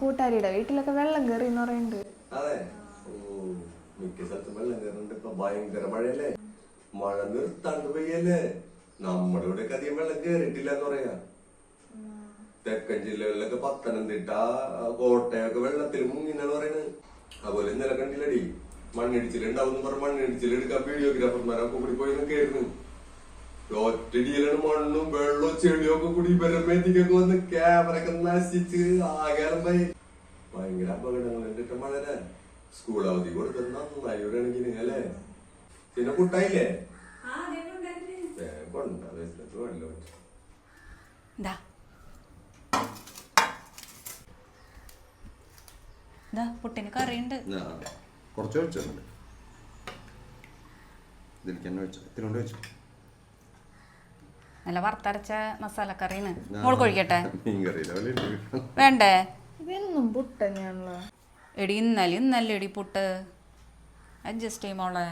കൂട്ടാരിയുടെ വീട്ടിലൊക്കെ വെള്ളം കയറി എന്ന് പറയുന്നുണ്ട്. അതെ, മിക്ക സ്ഥലത്തും വെള്ളം കയറുന്നുണ്ട്. ഇപ്പൊ ഭയങ്കര മഴയല്ലേ, മഴ നിർത്താണ്ട് പെയ്യല്ലേ. നമ്മുടെ ഇവിടെയൊക്കെ അധികം വെള്ളം കയറിയിട്ടില്ല എന്ന് പറയാ. തെക്കൻ ജില്ലകളിലൊക്കെ പത്തനംതിട്ട, കോട്ടയൊക്കെ വെള്ളത്തിൽ മുങ്ങിന്നാണ് പറയുന്നത്. അതുപോലെ ഇന്നലെ കണ്ടില്ലടി, മണ്ണിടിച്ചിലുണ്ടാവും പറഞ്ഞ മണ്ണിടിച്ചിലെടുക്കാൻ വീഡിയോഗ്രാഫർമാരൊക്കെ കൂടി പോയി കേറുന്നു. ഒറ്റടിയിലാണ് മണ്ണും വെള്ളവും ചെടിയും ഒക്കെ കൂടി ഇവരമേത്തിക്കൊക്കെ വന്ന് ക്യാമറയൊക്കെ നശിച്ച് ആകാരമായി. ഭയങ്കര അപകടങ്ങളുണ്ട് മഴ. സ്കൂൾ അവധി കൊടുത്തത് നന്നായി ഇവിടെയാണെങ്കിൽ അല്ലേ. പിന്നെ കുട്ടായില്ലേ പുട്ടിന് കറിയുണ്ട്. കുറച്ച് വെച്ചിട്ടുണ്ട്. നല്ല വറുത്തരച്ച മസാലക്കറിയാണ്. മോൾ കൊഴിക്കട്ടെ വേണ്ടേ? ഇതൊന്നും പുട്ട് തന്നെയാണല്ലോ. എടി ഇന്നലെ എടി പുട്ട് അഡ്ജസ്റ്റ് ചെയ്യുമോളെ.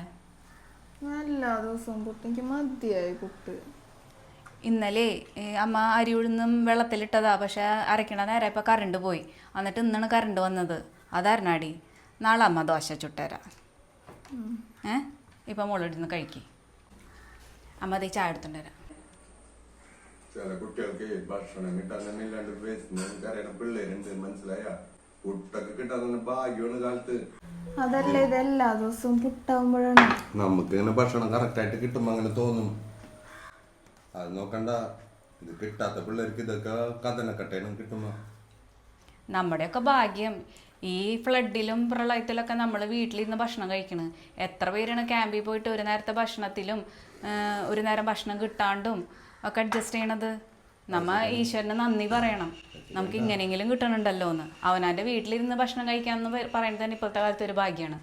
എല്ലാ ദിവസവും പുട്ട് എനിക്ക് മതിയായി പുട്ട്. ഇന്നലെ അമ്മ അരി ഉഴുന്നും വെള്ളത്തിലിട്ടതാ, പക്ഷെ അരക്കണ നേരം ഇപ്പം കറണ്ട് പോയി. എന്നിട്ട് ഇന്നാണ് കറണ്ട് വന്നത്. അതാരണാടി. നാളെ അമ്മ ദോശ ചുട്ടുതരാം. ഇപ്പം മോളിരുന്ന് കഴിക്കി. അമ്മ അതേ ചായ എടുത്തുകൊണ്ടുവരാം. ചില കുട്ടികൾക്ക് ഭക്ഷണം കിട്ടാൻ തന്നെ ഇല്ലാണ്ട് അറിയണ പിള്ളേരുണ്ട്, മനസ്സിലായ. പുട്ടൊക്കെ കിട്ടാൻ തന്നെ ഭാഗ്യമാണ് കാലത്ത്. അതല്ല, ഇത് എല്ലാ ദിവസവും പുട്ടാവുമ്പോഴാണ് നമുക്ക് ഇങ്ങനെ ഭക്ഷണം കറക്റ്റ് ആയിട്ട് കിട്ടുമ്പോ അങ്ങനെ തോന്നും. അത് നോക്കണ്ട, ഇത് കിട്ടാത്ത പിള്ളേർക്ക് ഇതൊക്കെ കഥനക്കട്ടേനും കിട്ടുമ്പോ. നമ്മുടെയൊക്കെ ഭാഗ്യം. ഈ ഫ്ലഡിലും പ്രളയത്തിലൊക്കെ നമ്മൾ വീട്ടിലിരുന്ന് ഭക്ഷണം കഴിക്കണ്. എത്ര പേരാണ് ക്യാമ്പിൽ പോയിട്ട് ഒരു നേരത്തെ ഭക്ഷണത്തിലും ഒരു നേരം ഭക്ഷണം കിട്ടാണ്ടും ഒക്കെ അഡ്ജസ്റ്റ് ചെയ്യണത്. നമ്മ ഈശ്വരന് നന്ദി പറയണം, നമുക്ക് ഇങ്ങനെയെങ്കിലും കിട്ടണുണ്ടല്ലോ എന്ന്. അവനാൻ്റെ വീട്ടിലിരുന്ന് ഭക്ഷണം കഴിക്കാമെന്ന് പറയുന്നത് തന്നെ ഇപ്പോഴത്തെ കാലത്ത് ഒരു ഭാഗ്യമാണ്.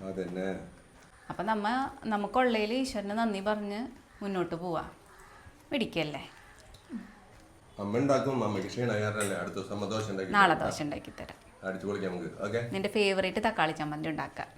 അപ്പം നമുക്കുള്ളതിൽ ഈശ്വരന് നന്ദി പറഞ്ഞ് മുന്നോട്ട് പോവാ. പിടിക്കല്ലേ. നാളെ ദോശ ഉണ്ടാക്കി തരാം. നിന്റെ ഫേവറേറ്റ് തക്കാളി ചമ്മന്തി ഉണ്ടാക്കാം.